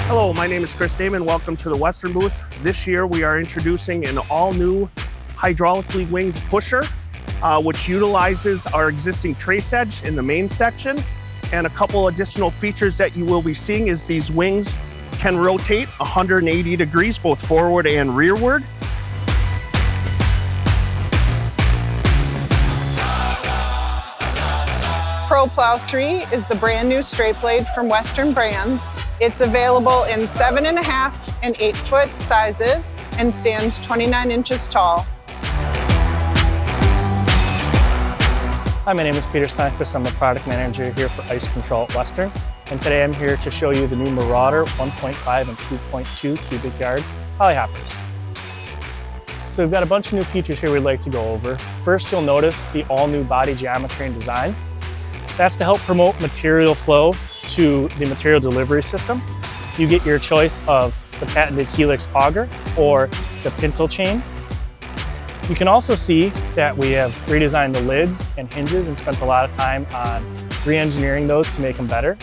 Hello, my name is Chris Damon. Welcome to the Western booth. This year we are introducing an all-new hydraulically winged pusher, which utilizes our existing trace edge in the main section. And a couple additional features that you will be seeing is these wings can rotate 180 degrees, both forward and rearward. Plow 3 is the brand new straight blade from Western Brands. It's available in 7.5 and 8-foot sizes and stands 29 inches tall. Hi, my name is Peter Steinquist. I'm the product manager here for Ice Control at Western. And today I'm here to show you the new Marauder 1.5 and 2.2 cubic yard poly hoppers. So we've got a bunch of new features here we'd like to go over. First, you'll notice the all new body geometry and design. That's to help promote material flow to the material delivery system. You get your choice of the patented Helix auger or the pintle chain. You can also see that we have redesigned the lids and hinges and spent a lot of time on re-engineering those to make them better.